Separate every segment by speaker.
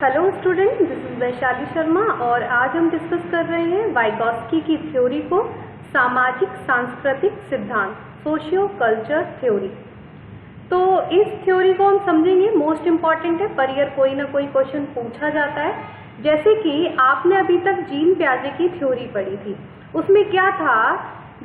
Speaker 1: Hello student, this is Vaishali Sharma और आज हम डिस्कस कर रहे हैं वाइगोत्स्की की थ्योरी को सामाजिक सांस्कृतिक सिद्धांत, सोशियो कल्चर थ्योरी। तो इस थ्योरी को हम समझेंगे, मोस्ट इम्पॉर्टेंट है, पर ईयर कोई ना कोई क्वेश्चन पूछा जाता है। जैसे कि आपने अभी तक जीन पियाजे की थ्योरी पढ़ी थी, उसमें क्या था,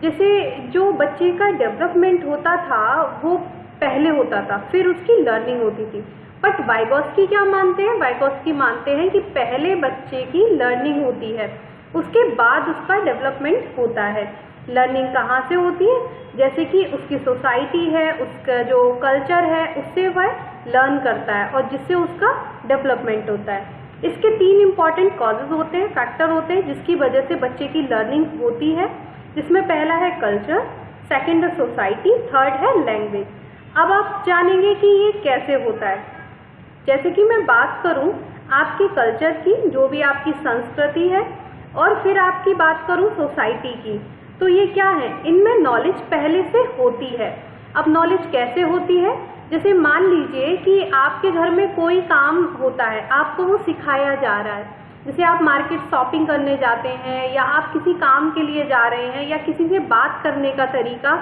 Speaker 1: जैसे जो बच्चे का डेवलपमेंट होता था वो पहले होता था, फिर उसकी लर्निंग होती थी। बट वाइगोत्स्की क्या मानते हैं? वाइगोत्स्की मानते हैं कि पहले बच्चे की लर्निंग होती है, उसके बाद उसका डेवलपमेंट होता है। लर्निंग कहाँ से होती है? जैसे कि उसकी सोसाइटी है, उसका जो कल्चर है, उससे वह लर्न करता है और जिससे उसका डेवलपमेंट होता है। इसके तीन इंपॉर्टेंट कॉजेज होते हैं, फैक्टर होते हैं जिसकी वजह से बच्चे की लर्निंग होती है, जिसमें पहला है कल्चर, सेकेंड है सोसाइटी, थर्ड है लैंग्वेज। अब आप जानेंगे कि ये कैसे होता है। जैसे कि मैं बात करूं आपके कल्चर की, जो भी आपकी संस्कृति है, और फिर आपकी बात करूं सोसाइटी की, तो ये क्या है, इनमें नॉलेज पहले से होती है। अब नॉलेज कैसे होती है? जैसे मान लीजिए कि आपके घर में कोई काम होता है, आपको वो सिखाया जा रहा है। जैसे आप मार्केट शॉपिंग करने जाते हैं, या आप किसी काम के लिए जा रहे हैं, या किसी से बात करने का तरीका,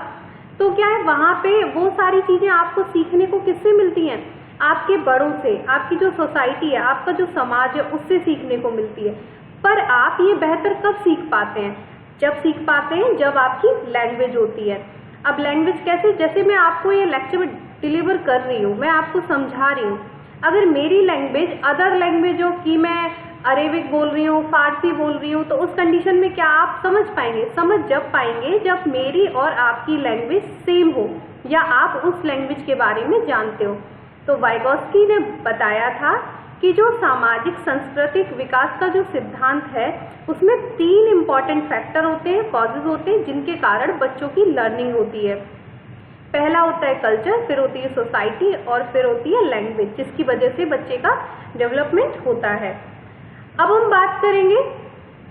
Speaker 1: तो क्या है, वहाँ पे वो सारी चीज़ें आपको सीखने को किससे मिलती हैं? आपके बड़ों से, आपकी जो सोसाइटी है, आपका जो समाज है, उससे सीखने को मिलती है। पर आप ये बेहतर कब सीख पाते हैं? जब सीख पाते हैं जब आपकी लैंग्वेज होती है। अब लैंग्वेज कैसे? जैसे मैं आपको ये लेक्चर डिलीवर कर रही हूँ, मैं आपको समझा रही हूँ, अगर मेरी लैंग्वेज अदर लैंग्वेजों की, मैं अरेबिक बोल रही हूँ, फारसी बोल रही हूँ, तो उस कंडीशन में क्या आप समझ पाएंगे? समझ जब पाएंगे जब मेरी और आपकी लैंग्वेज सेम हो, या आप उस लैंग्वेज के बारे में जानते हो। तो वाइगोत्स्की ने बताया था कि जो सामाजिक सांस्कृतिक विकास का जो सिद्धांत है, उसमें तीन इंपॉर्टेंट फैक्टर होते हैं, कॉजेज होते हैं, जिनके कारण बच्चों की लर्निंग होती है। पहला होता है कल्चर, फिर होती है सोसाइटी, और फिर होती है लैंग्वेज, जिसकी वजह से बच्चे का डेवलपमेंट होता है। अब हम बात करेंगे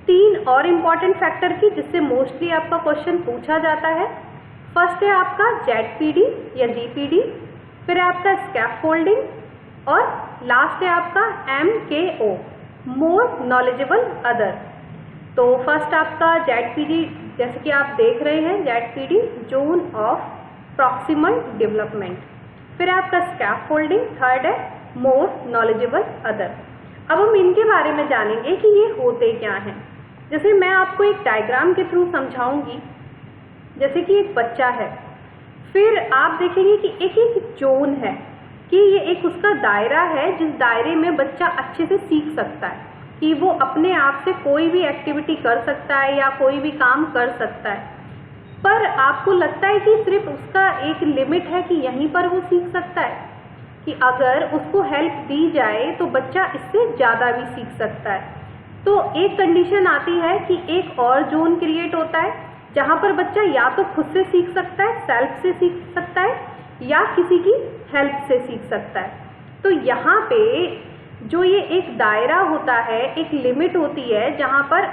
Speaker 1: तीन और इम्पॉर्टेंट फैक्टर की, जिससे मोस्टली आपका क्वेश्चन पूछा जाता है। फर्स्ट है आपका ZPD या GPD, फिर है आपका स्कैफोल्डिंग, और लास्ट है आपका MKO, मोर नॉलेजेबल अदर। तो फर्स्ट आपका ZPD, जैसे कि आप देख रहे हैं, ZPD zone of proximal development, फिर आपका स्कैफोल्डिंग, थर्ड है मोर नॉलेजेबल अदर। अब हम इनके बारे में जानेंगे कि ये होते क्या हैं। जैसे मैं आपको एक डायग्राम के थ्रू समझाऊंगी। जैसे कि एक बच्चा है, फिर आप देखेंगे कि एक जोन है, कि ये एक उसका दायरा है, जिस दायरे में बच्चा अच्छे से सीख सकता है कि वो अपने आप से कोई भी एक्टिविटी कर सकता है या कोई भी काम कर सकता है। पर आपको लगता है कि सिर्फ उसका एक लिमिट है कि यहीं पर वो सीख सकता है, कि अगर उसको हेल्प दी जाए तो बच्चा इससे ज़्यादा भी सीख सकता है। तो एक कंडीशन आती है कि एक और जोन क्रिएट होता है, जहाँ पर बच्चा या तो खुद से सीख सकता है, सेल्फ से सीख सकता है, या किसी की हेल्प से सीख सकता है। तो यहाँ पे जो ये एक दायरा होता है, एक लिमिट होती है, जहाँ पर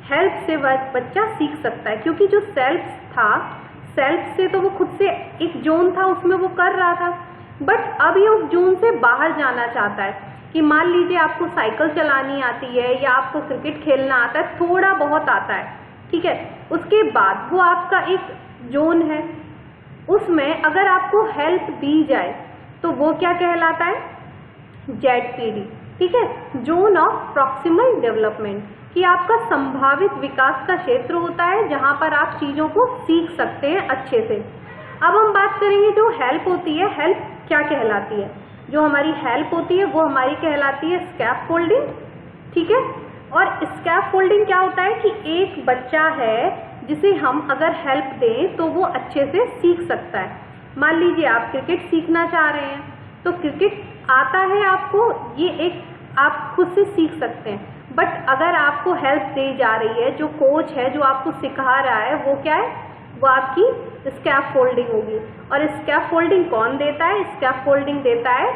Speaker 1: हेल्प से बच्चा सीख सकता है, क्योंकि जो सेल्फ था, सेल्फ से तो वो खुद से एक जोन था, उसमें वो कर रहा था। बट अब ये उस जोन से बाहर जाना चाहता है, कि मान लीजिए आपको साइकिल चलानी आती है, या आपको क्रिकेट खेलना आता है, थोड़ा बहुत आता है, ठीक है, उसके बाद वो आपका एक जोन है, उसमें अगर आपको हेल्प दी जाए तो वो क्या कहलाता है? ZPD, ठीक है, जोन ऑफ प्रॉक्सिमल डेवलपमेंट, कि आपका संभावित विकास का क्षेत्र होता है, जहां पर आप चीजों को सीख सकते हैं अच्छे से। अब हम बात करेंगे जो हेल्प होती है, हेल्प क्या कहलाती है? जो हमारी हेल्प होती है वो हमारी कहलाती है स्कैफोल्डिंग, ठीक है। और स्कैफोल्डिंग क्या होता है कि एक बच्चा है जिसे हम अगर हेल्प दें तो वो अच्छे से सीख सकता है। मान लीजिए आप क्रिकेट सीखना चाह रहे हैं, तो क्रिकेट आता है आपको, ये एक आप खुद से सीख सकते हैं। बट अगर आपको हेल्प दी जा रही है, जो कोच है जो आपको सिखा रहा है, वो क्या है? वो आपकी स्कैफोल्डिंग होगी। और स्कैफोल्डिंग कौन देता है? स्कैफोल्डिंग देता है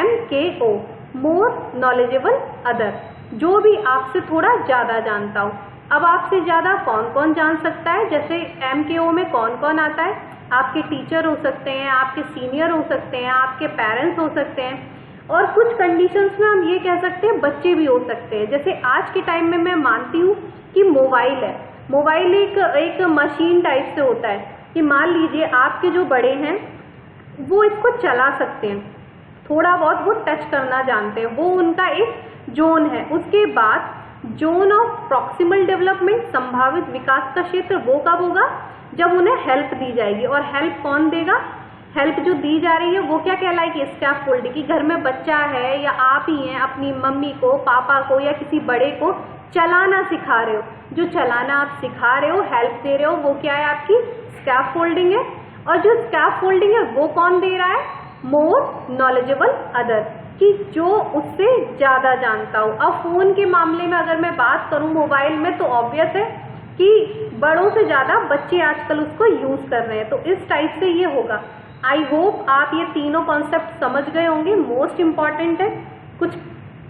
Speaker 1: MKO, मोर नॉलेजेबल अदर, जो भी आपसे थोड़ा ज़्यादा जानता हो। अब आपसे ज़्यादा कौन कौन जान सकता है? जैसे MKO में कौन कौन आता है? आपके टीचर हो सकते हैं, आपके सीनियर हो सकते हैं, आपके पेरेंट्स हो सकते हैं, और कुछ कंडीशंस में हम ये कह सकते हैं बच्चे भी हो सकते हैं। जैसे आज के टाइम में मैं मानती हूँ कि मोबाइल है, मोबाइल एक मशीन टाइप से होता है कि मान लीजिए आपके जो बड़े हैं वो इसको चला सकते हैं, थोड़ा बहुत वो टच करना जानते हैं, वो उनका एक जोन है। उसके बाद जोन ऑफ प्रॉक्सिमल डेवलपमेंट, संभावित विकास का क्षेत्र, वो कब होगा? जब उन्हें हेल्प दी जाएगी। और हेल्प कौन देगा? हेल्प जो दी जा रही है वो क्या कहलाएगी? स्कैफोल्डिंग। कि घर में बच्चा है या आप ही हैं अपनी मम्मी को, पापा को या किसी बड़े को चलाना सिखा रहे हो, जो चलाना आप सिखा रहे हो, हेल्प दे रहे हो, वो क्या है? आपकी स्कैफोल्डिंग है। और जो स्कैफोल्डिंग है वो कौन दे रहा है? मोर नॉलेजेबल अदर, कि जो उससे ज्यादा जानता हो। अब फोन के मामले में अगर मैं बात करूं मोबाइल में, तो ऑब्वियस है कि बड़ों से ज्यादा बच्चे आजकल उसको यूज कर रहे हैं, तो इस टाइप से ये होगा। आई होप आप ये तीनों कॉन्सेप्ट समझ गए होंगे। मोस्ट इम्पॉर्टेंट है कुछ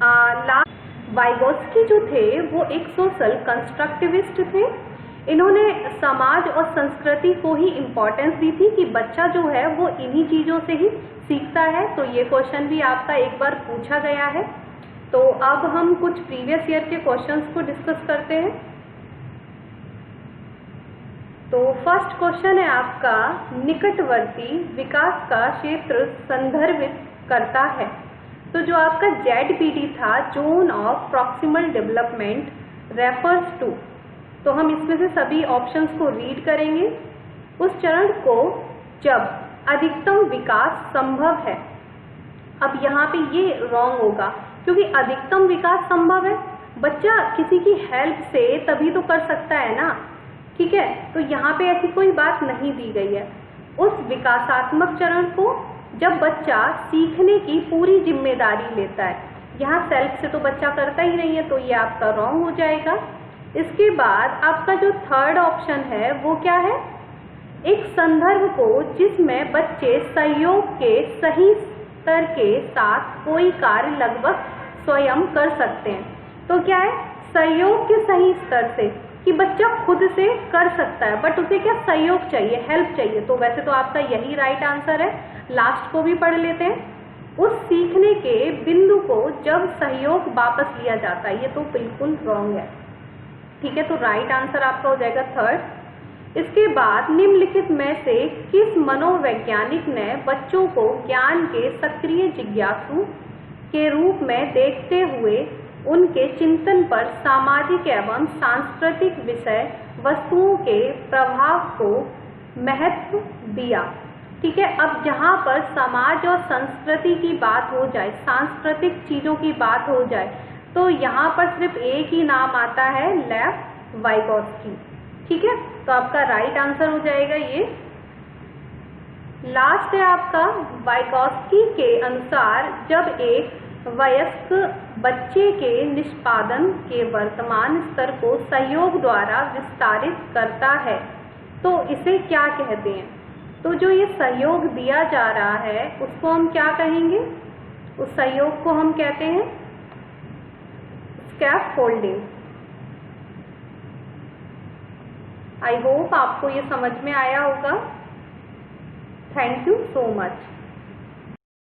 Speaker 1: लास्ट। वाइगोत्स्की जो थे वो एक सोशल कंस्ट्रक्टिविस्ट थे। इन्होंने समाज और संस्कृति को ही इम्पोर्टेंस दी थी कि बच्चा जो है वो इन्हीं चीजों से ही सीखता है। तो ये क्वेश्चन भी आपका एक बार पूछा गया है। तो अब हम कुछ प्रीवियस ईयर के क्वेश्चंस को डिस्कस करते हैं। तो फर्स्ट क्वेश्चन है आपका, निकटवर्ती विकास का क्षेत्र संदर्भित करता है। तो जो आपका ZPD था, zone of proximal development refers to, तो हम इसमें से सभी ऑप्शंस को रीड करेंगे। उस चरण को जब अधिकतम विकास संभव है। अब यहाँ पे ये रॉन्ग होगा क्योंकि अधिकतम विकास संभव है, बच्चा किसी की हेल्प से तभी तो कर सकता है ना, ठीक है। तो यहाँ पे ऐसी कोई बात नहीं दी गई है। उस विकासात्मक चरण को जब बच्चा सीखने की पूरी जिम्मेदारी लेता है। यहाँ सेल्फ से तो बच्चा करता ही नहीं है, तो ये आपका रॉन्ग हो जाएगा। इसके बाद आपका जो थर्ड ऑप्शन है वो क्या है? एक संदर्भ को जिसमें बच्चे सहयोग के सही स्तर के साथ कोई कार्य लगभग स्वयं कर सकते हैं। तो क्या है? सहयोग के सही स्तर से, कि बच्चा खुद से कर सकता है, बट उसे क्या सहयोग चाहिए, हेल्प चाहिए। तो वैसे तो आपका यही राइट आंसर है। लास्ट को भी पढ़ लेते हैं। उस सीखने के बिंदु को जब सहयोग वापस लिया जाता है, ये तो बिल्कुल रॉन्ग है, ठीक है। तो राइट आंसर आपका हो जाएगा थर्ड। इसके बाद निम्नलिखित में से किस मनोवैज्ञानिक ने बच्चों को ज्ञान के सक्रिय जिज्ञासु के रूप में देखते हुए उनके चिंतन पर सामाजिक एवं सांस्कृतिक विषय वस्तुओं के प्रभाव को महत्व दिया? ठीक है। अब जहाँ पर समाज और संस्कृति की बात हो जाए, सांस्कृतिक चीजों की बात हो जाए, तो यहाँ पर सिर्फ एक ही नाम आता है, लेव वाइगोत्स्की, ठीक है। तो आपका राइट आंसर हो जाएगा ये। लास्ट है आपका, वाइगोत्स्की के अनुसार जब एक वयस्क बच्चे के निष्पादन के वर्तमान स्तर को सहयोग द्वारा विस्तारित करता है तो इसे क्या कहते हैं? तो जो ये सहयोग दिया जा रहा है उसको हम क्या कहेंगे? उस सहयोग को हम कहते हैं स्कैफोल्डिंग। आई होप आपको ये समझ में आया होगा। Thank you so much.